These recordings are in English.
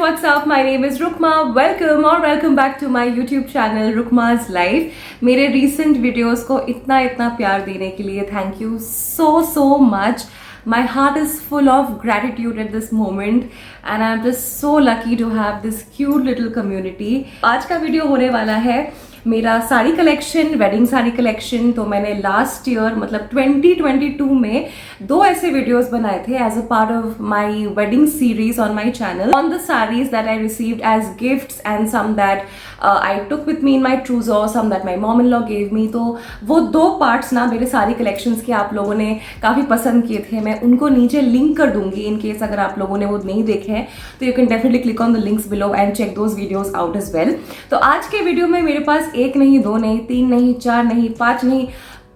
what's up? My name is Rukma. Welcome back to my YouTube channel Rukma's Life. मेरे recent videos को इतना प्यार देने के लिए thank you so much. My heart is full of gratitude at this moment and I'm just so lucky to have this cute little community. आज का video होने वाला है मेरा sari collection, wedding sari collection. तो मैंने लास्ट ईयर मतलब 2022 में दो ऐसे वीडियोस बनाए थे as a part of my wedding series on my channel on the saris that I received as gifts and some that I took with me in my trousseau, some that my mom in law gave me. तो वो दो parts ना मेरे सारी collections के आप लोगों ने काफ़ी पसंद किए थे. मैं उनको नीचे लिंक कर दूंगी इन केस अगर आप लोगों ने वो नहीं देखे हैं तो you can definitely click on the links below and check those videos out as well. तो आज के वीडियो में मेरे पास एक नहीं, दो नहीं, तीन नहीं, चार नहीं, पांच नहीं,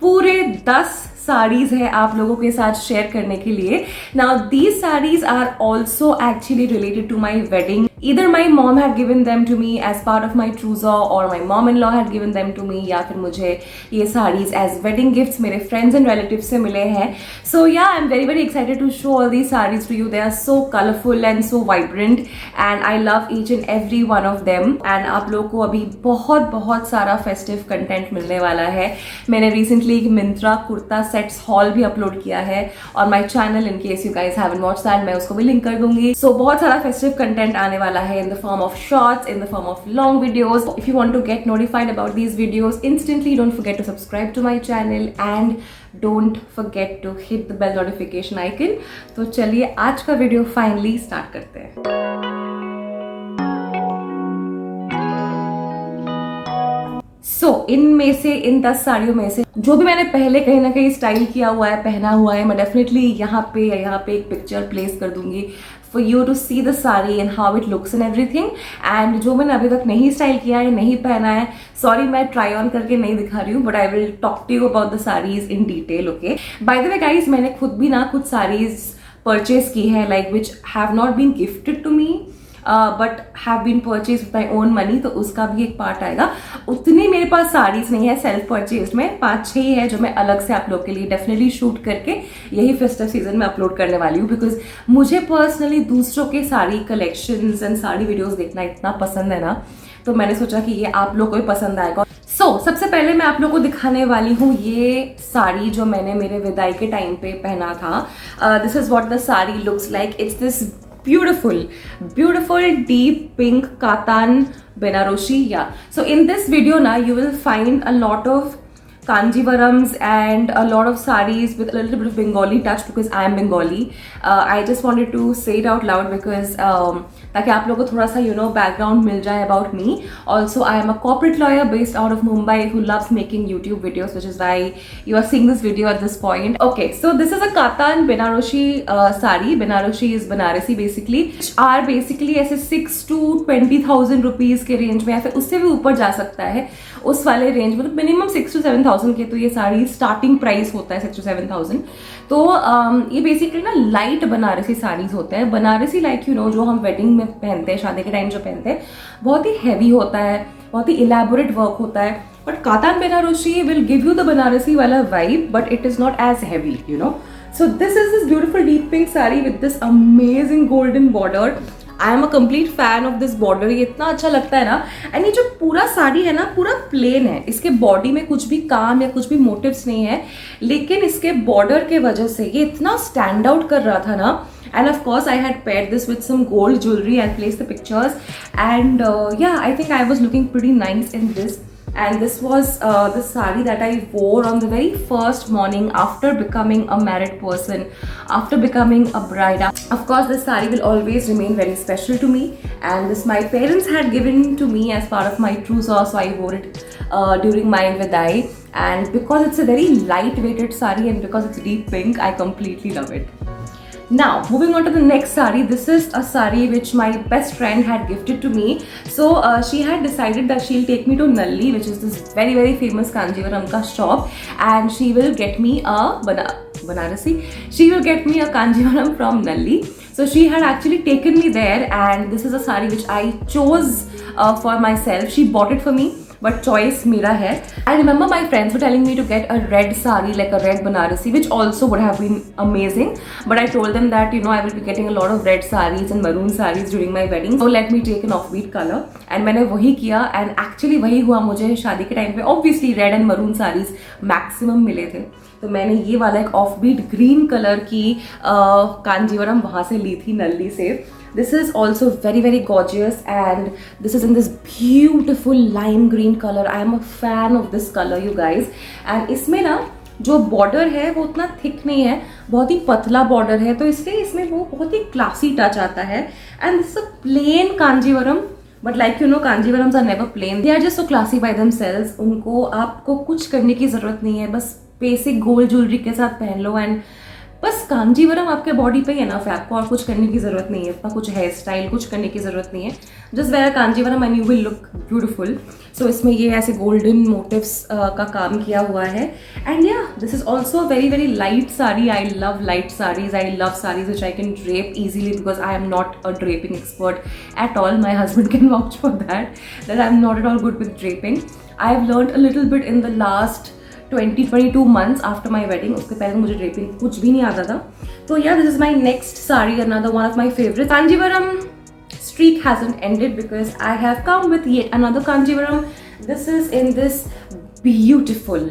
पूरे 10 साड़ीज है आप लोगों के साथ शेयर करने के लिए. Now these saris are also actually related to my wedding. Either my mom had given them to me as part of my trousseau or my mom-in-law had given them to me, या फिर मुझे ये saris as wedding gifts मेरे friends and relatives से मिले हैं. So yeah, I'm very excited to show all these sarees to you. They are so colorful and so vibrant and I love each and every one of them. And आप लोगों को अभी बहुत सारा festive content मिलने वाला है. मैंने recently एक Myntra कुर्ता सेट्स हॉल भी अपलोड किया है on my channel in case you guys haven't watched that. मैं उसको भी लिंक कर दूंगी. So बहुत सारा festive content आने वाला है in the form of shorts, in the form of long videos. If you want to get notified about these videos instantly, don't forget to subscribe to my channel and don't forget to hit the bell notification icon. तो चलिए आज का video finally start करते हैं. इनमें से इन 10 साड़ियों में से जो भी मैंने पहले कहीं ना कहीं स्टाइल किया हुआ है, पहना हुआ है, मैं डेफिनेटली यहाँ पे एक पिक्चर प्लेस कर दूंगी for you to see the saree and how it looks and everything. and जो मैंने अभी तक नहीं स्टाइल किया है, नहीं पहना है, सॉरी मैं ट्राई ऑन करके नहीं दिखा रही हूँ, but I will talk to you about the saris in detail. Okay, by the way guys, मैंने खुद भी ना कुछ साड़ीज परचेज की है like which have not been gifted to me but have been purchase with my own money. तो उसका भी एक पार्ट आएगा. उतनी मेरे पास साड़ीज नहीं है सेल्फ परचेज में, 5-6 है जो मैं अलग से आप लोग के लिए डेफिनेटली शूट करके यही फेस्टिव सीजन में अपलोड करने वाली हूँ. बिकॉज मुझे पर्सनली दूसरों के sari collections and sari videos देखना इतना पसंद है ना, तो मैंने सोचा कि ये आप लोग को भी पसंद आएगा. सबसे पहले मैं आप लोग को दिखाने वाली हूँ ये साड़ी जो मैंने मेरे विदाई के टाइम पे पहना था. This is what the sari looks like. It's this beautiful deep pink katan Benarosi. Yeah, so in this video now you will find a lot of Kanjivarams and a lot of sarees with a little bit of Bengali touch because I am Bengali. I just wanted to say it out loud because ताकि आप लोगों को थोड़ा सा background मिल जाए about me. Also, I am a corporate lawyer based out of Mumbai who loves making YouTube videos, which is why you are seeing this video at this point. Okay, so this is a Katan Benarosi sari. Benarosi is Banarasi basically, which are basically ऐसे 6 to 20,000 rupees के range में या फिर उससे भी ऊपर जा सकता है. उस वाले रेंज में तो मिनिमम 6 to 7,000 के तो ये साड़ी स्टार्टिंग प्राइस होता है 6 to 7,000. तो ये बेसिकली ना लाइट बनारसी साड़ीज होते हैं. बनारसी लाइक जो हम वेडिंग में पहनते हैं, शादी के टाइम जो पहनते हैं, बहुत ही हैवी होता है, बहुत ही इलेबोरेट वर्क होता है. But Katan Banarasi will give you the Banarasi वाला vibe but it is not as heavy So this is this beautiful deep pink saree with this amazing golden border. I am a complete fan of this border. ये इतना अच्छा लगता है ना. And ये जो पूरा साड़ी है ना, पूरा प्लेन है. इसके बॉडी में कुछ भी काम या कुछ भी मोटिव्स नहीं है, लेकिन इसके बॉर्डर के वजह से ये इतना स्टैंड आउट कर रहा था ना. And of course I had paired this with some gold jewelry. I'll place the pictures. And yeah, I think I was looking pretty nice in this. And this was the sari that I wore on the very first morning after becoming a married person, after becoming a bride. Of course, this sari will always remain very special to me. And this my parents had given to me as part of my trousseau, so I wore it during my vidai. And because it's a very light-weighted sari and because it's deep pink, I completely love it. Now, moving on to the next sari. This is a sari which my best friend had gifted to me. So she had decided that she'll take me to Nalli, which is this very famous Kanjivaram ka shop, and she will get me a Banarasi. She will get me a Kanjivaram from Nalli. So she had actually taken me there, and this is a sari which I chose for myself. She bought it for me. but choice मेरा है. I remember my friends were telling me to get a red sari, like a red Banarasi, which also would have been amazing. But I told them that I will be getting a lot of red saris and maroon saris during my wedding. So let me take an offbeat color. And मैंने वही किया and actually वही हुआ. मुझे शादी के time पे obviously red and maroon saris maximum मिले थे. तो मैंने ये वाला एक ऑफबीट ग्रीन कलर की कांजीवरम वहाँ से ली थी नल्ली से. This is also very very gorgeous and this is in this beautiful lime green color. I am a fan of this color you guys. And इसमें ना जो बॉर्डर है वो उतना थिक नहीं है, बहुत ही पतला बॉर्डर है, तो इसलिए इसमें वो बहुत ही क्लासी टच आता है. And this a plain Kanjeevaram, but like Kanjeevarams are never plain, they are just so classy by themselves. उनको आपको कुछ करने की जरूरत नहीं है, बस बेसिक गोल्ड ज्वेलरी के साथ पहन लो एंड बस कांजीवरम आपके बॉडी पे है ना, आपको और कुछ करने की जरूरत नहीं है, इतना कुछ हेयर स्टाइल कुछ करने की जरूरत नहीं है. Just wear Kanjeevaram and you will look beautiful. So इसमें ये ऐसे गोल्डन मोटिव्स का काम किया हुआ है. एंड या this is also very very light sari. I love light saris. I love saris which I can drape easily because I am not a draping expert at all. My husband can vouch for that I am not at all good with draping. I have learned a little bit in the last 22 months after my wedding. उसके पहले मुझे draping कुछ भी नहीं आता था. तो yeah, this is my next saree, another one of my favorites. Kanjivaram streak hasn't ended because I have come with yet another Kanjivaram. This is in this beautiful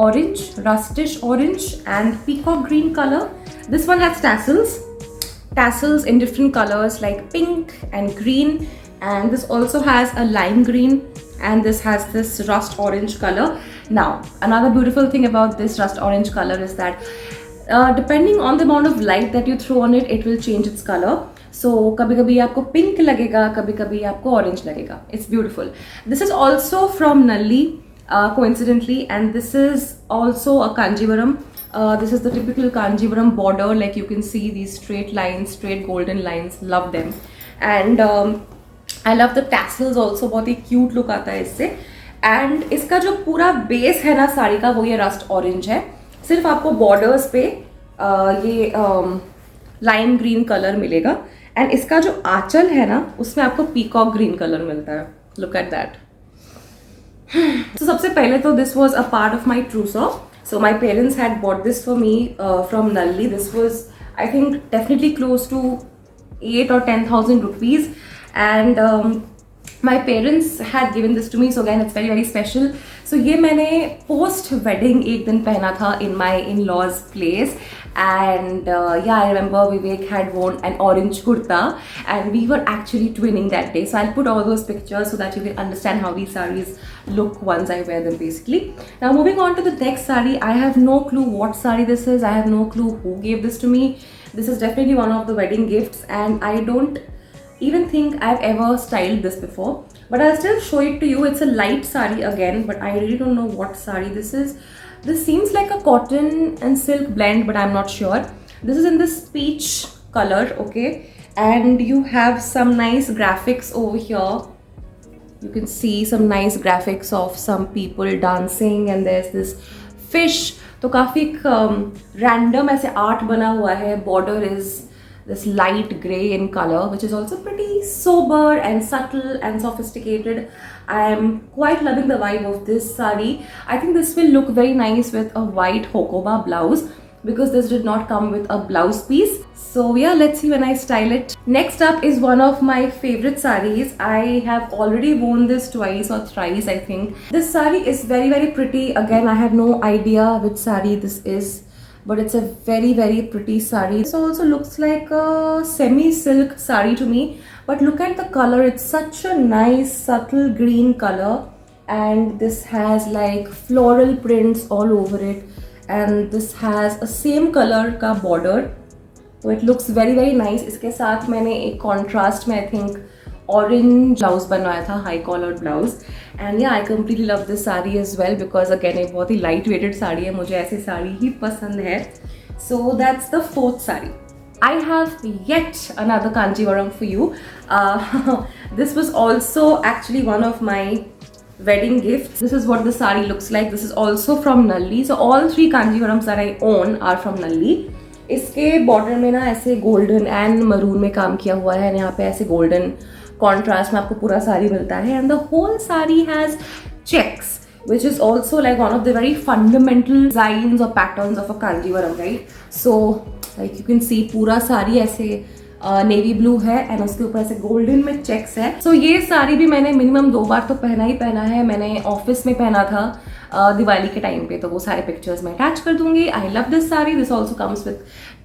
orange, rustish orange and peacock green color. This one has tassels in different colors like pink and green, and this also has a lime green, and this has this rust orange color. Now another beautiful thing about this rust orange color is that depending on the amount of light that you throw on it, it will change its color. So कभी कभी आपको pink लगेगा, कभी कभी आपको orange लगेगा. It's beautiful. This is also from Nalli coincidentally, and this is also a Kanjivaram. This is the typical Kanjivaram border, like you can see these straight lines, straight golden lines. Love them. And I love the tassels also, बहुत ही cute look आता है इससे. And इसका जो पूरा base है ना साड़ी का, वो ये रस्ट ऑरेंज है. सिर्फ आपको बॉर्डर्स पे ये लाइम ग्रीन कलर मिलेगा. एंड इसका जो आंचल है ना, उसमें आपको पीकॉक ग्रीन कलर मिलता है. Look at that. तो सबसे पहले तो this was a part of my trousseau. So my parents had bought this for me from Nalli. This was, I think, definitely close to 8 or 10,000 rupees. And my parents had given this to me, so again it's very very special. So ये मैंने post wedding एक दिन पहना था in my in-laws place. And yeah, I remember Vivek had worn an orange kurta and we were actually twinning that day. So I'll put all those pictures so that you can understand how these sarees look once I wear them basically. Now moving on to the next saree, I have no clue what saree this is. I have no clue who gave this to me. This is definitely one of the wedding gifts and I don't even think I've ever styled this before, but I'll still show it to you. It's a light saree again, but I really don't know what saree this is. This seems like a cotton and silk blend, but I'm not sure. This is in this peach color, okay, and you have some nice graphics over here. You can see some nice graphics of some people dancing, and there's this fish. तो काफी random ऐसे art बना हुआ है. Border is this light gray in color, which is also pretty sober and subtle and sophisticated. I am quite loving the vibe of this saree. I think this will look very nice with a white hokoba blouse because this did not come with a blouse piece. So yeah, let's see when I style it. Next up is one of my favorite sarees. I have already worn this twice or thrice, I think. This saree is very very pretty. Again, I have no idea which saree this is, but it's a very very pretty saree. This also looks like a semi silk saree to me, but look at the color. It's such a nice subtle green color, and this has like floral prints all over it, and this has a same color का border, so it looks very very nice. इसके साथ मैंने एक contrast में I think orange blouse बनवाया था, high collared blouse. And yeah, I completely love this saree as well because again एक बहुत ही light weighted साड़ी है, मुझे ऐसी साड़ी ही पसंद है. So that's the fourth saree. I have yet another Kanjivaram for you. This was also actually one of my wedding gifts. This is what the saree looks like. This is also from Nalli. So all three Kanjivarams that I own are from Nalli. इसके border में ना ऐसे golden and maroon में काम किया हुआ है, यहाँ पे ऐसे गोल्डन कॉन्ट्रास्ट में आपको पूरा साड़ी मिलता है and the whole sari has checks which is also like one of the very fundamental designs or patterns of a Kanjivaram, right? So like you can see पूरा साड़ी ऐसे नेवी ब्लू है एंड उसके ऊपर ऐसे गोल्डन में चेक्स है. सो ये साड़ी भी मैंने मिनिमम 2 बार तो पहना ही पहना है. मैंने ऑफिस में पहना था दिवाली के टाइम पे, तो वो सारे पिक्चर्स मैं अटैच कर दूंगी. I love this sari. This also comes with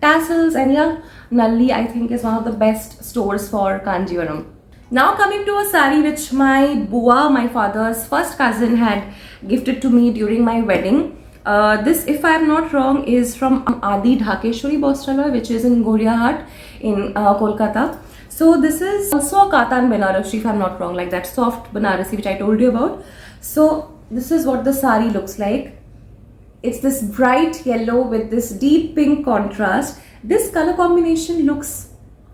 tassels and yeah, Nalli I think is one of the best stores for Kanjivaram. Now coming to a sari which my bua, my father's first cousin, had gifted to me during my wedding. This, if I am not wrong, is from Adi Dhakeshwari Bostraloy, which is in Goriahat in Kolkata. So this is also a Katan Banarasi, if I am not wrong, like that soft Banarasi which I told you about. So this is what the sari looks like. It's this bright yellow with this deep pink contrast. This color combination looks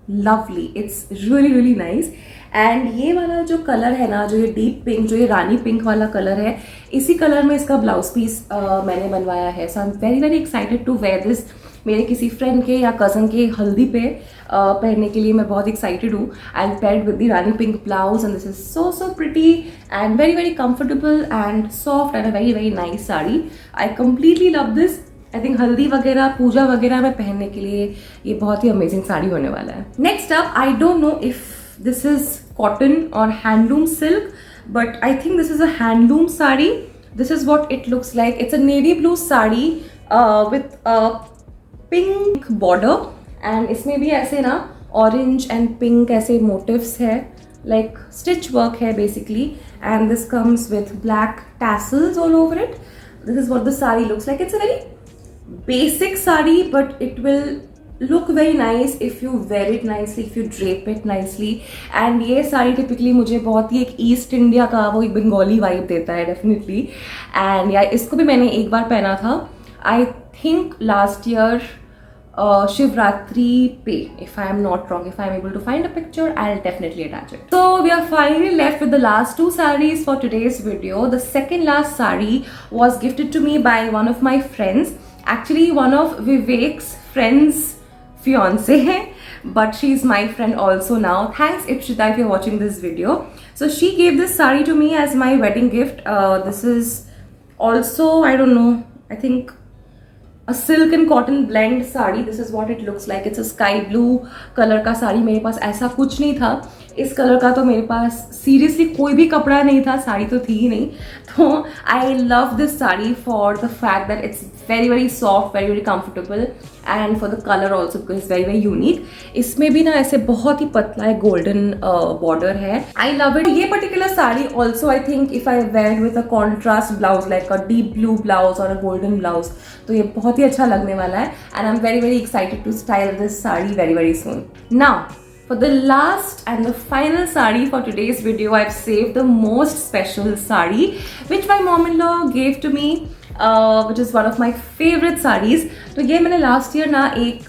lovely. It's really really nice. And ये वाला जो colour है ना, जो ये deep pink, जो ये रानी pink वाला कलर है, इसी कलर में इसका ब्लाउज पीस मैंने बनवाया है. So I am very very excited to wear this. मेरे किसी फ्रेंड के या कज़न के हल्दी पे पहनने के लिए मैं बहुत एक्साइटेड हूँ. I paired with the Rani pink blouse and this is so so pretty and very very comfortable and soft and a very very nice sari. I completely love this. I think haldi वगैरह, पूजा वगैरह में पहनने के लिए ये बहुत ही अमेजिंग साड़ी होने वाला है. Next up, I don't know if this is cotton or handloom silk, but I think this is a handloom sari. This is what it looks like. It's a navy blue sari with a pink border and इसमें भी ऐसे ना orange and pink ऐसे motifs है, like stitch work है basically, and this comes with black tassels all over it. This is what the sari looks like. It's a very basic sari, but it will look very nice if you wear it nicely, if you drape it nicely. and ये sari typically मुझे बहुत ही एक east India का वो एक Bengali vibe देता है definitely. And या इसको भी मैंने एक बार पहना था, I think last year Shivratri पे, if I am not wrong. If I am able to find a picture, I'll definitely attach it. So we are finally left with the last 2 sarees for today's video. The second last saree was gifted to me by one of my friends. Actually one of Vivek's friends fiance hai, but she's my friend also now. Thanks Ipshita if you're watching this video. So she gave this sari to me as my wedding gift. This is also, I don't know, I think a silk and cotton blend sari. This is what it looks like. It's a sky blue color का साड़ी. मेरे पास ऐसा कुछ नहीं था इस colour का, तो मेरे पास सीरियसली कोई भी कपड़ा नहीं था, साड़ी तो थी ही नहीं. तो I love this sari for the fact that it's very very soft, very very comfortable and for the colour also because it's very very unique. इसमें भी ना ऐसे बहुत ही पतला है गोल्डन बॉर्डर है. I love it. ये particular sari also I think if I wear with a contrast blouse like a deep blue blouse और अ गोल्डन ब्लाउज, तो ये बहुत ही अच्छा लगने वाला है. And I am very very excited to style this sari very very soon. Now for the last and the final sari for today's video, I've saved the most special sari which my mom-in-law gave to me, which is one of my favorite sarees. तो ये मैंने last year ना एक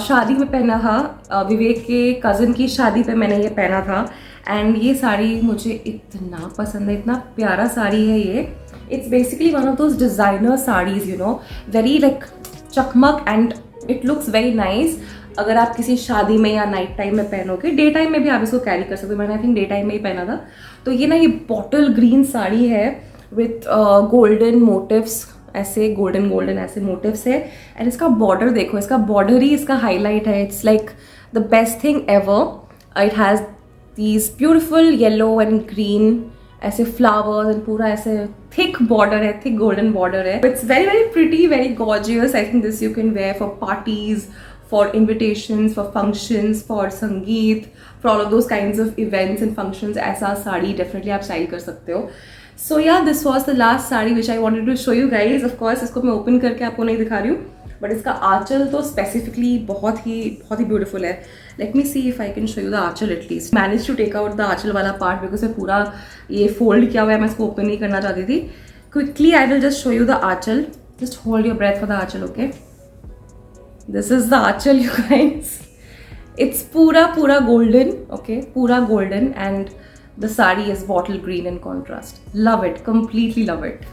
शादी में पहना था, विवेक के कज़न की शादी पे मैंने ये पहना था. एंड ये साड़ी मुझे इतना पसंद है, इतना प्यारा साड़ी है ये. It's basically one of those designer sarees, you know, very like चकमक and it looks very nice. अगर आप किसी शादी में या नाइट टाइम में पहनोगे, डे टाइम में भी आप इसको कैरी कर सकते हो. मैंने आई थिंक डे टाइम में ही पहना था. तो ये ना ये बॉटल ग्रीन साड़ी है विथ गोल्डन मोटिव्स, ऐसे गोल्डन गोल्डन ऐसे मोटिव्स है. एंड इसका बॉर्डर देखो, इसका बॉर्डर ही इसका हाईलाइट है. It's like the best thing ever. It has these beautiful yellow and green ऐसे फ्लावर्स एंड पूरा ऐसे थिक बॉर्डर है, थिक गोल्डन बॉर्डर है. It's very very pretty, very gorgeous. I think this you can wear for parties, for invitations, for functions, for संगीत, for all of those kinds of events and functions. ऐसा sari definitely आप style कर सकते हो. So yeah, this was the last sari which I wanted to show you guys. Of course इसको मैं open करके आपको नहीं दिखा रही हूँ, बट इसका आंचल तो स्पेसिफिकली बहुत ही ब्यूटीफुल है. Let me see if I can show you the aanchal at least. Manage to take out the aanchal वाला पार्ट बिकॉज मैं पूरा ये फोल्ड किया हुआ है, मैं इसको ओपन नहीं करना चाहती थी. Quickly I will just show you the aanchal. Just hold your breath for the aanchal. Okay, this is the aanchal you guys. It's पूरा golden, okay, पूरा golden, and the sari is bottle green in contrast. Love it, completely love it.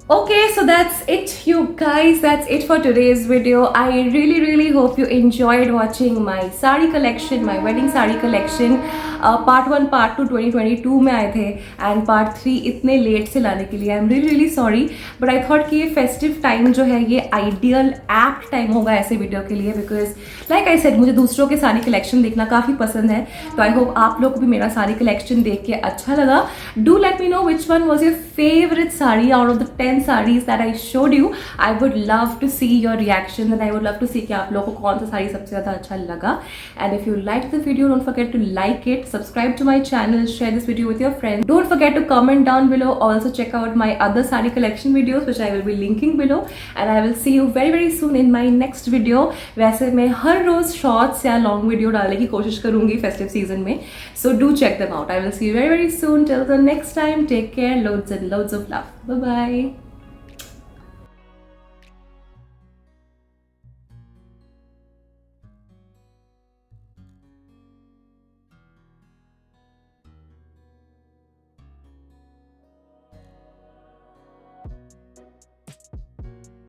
Okay, so that's it, you guys. That's it for today's video. I really hope you enjoyed watching my sari collection, my wedding sari collection. Part 1, Part 2 2022 में आए थे, and Part 3 इतने late से लाने के लिए I am really sorry, but I thought कि ये festive time जो है ये ideal apt time होगा ऐसे वीडियो के लिए, because like I said मुझे दूसरों के सारी कलेक्शन देखना काफ़ी पसंद है. तो आई होप आप लोग को भी मेरा सारी कलेक्शन देख के अच्छा लगा. Do let me know which one was your favorite sari out of the 10 sarees that I showed you. I would love to see your reaction, and I would love to see कि आप लोगों को कौन सा साड़ी सबसे ज़्यादा अच्छा लगा. And if you liked the video, don't forget to like it, subscribe to my channel, share this video with your friends. Don't forget to comment down below. Also check out my other sari collection videos which I will be linking below. And I will see you very soon in my next video. वैसे मैं हर रोज shorts या long video डालने की कोशिश करूंगी festive season में. So do check them out. I will see you very soon. Till the next time, take care. Loads and loads of love. Bye bye.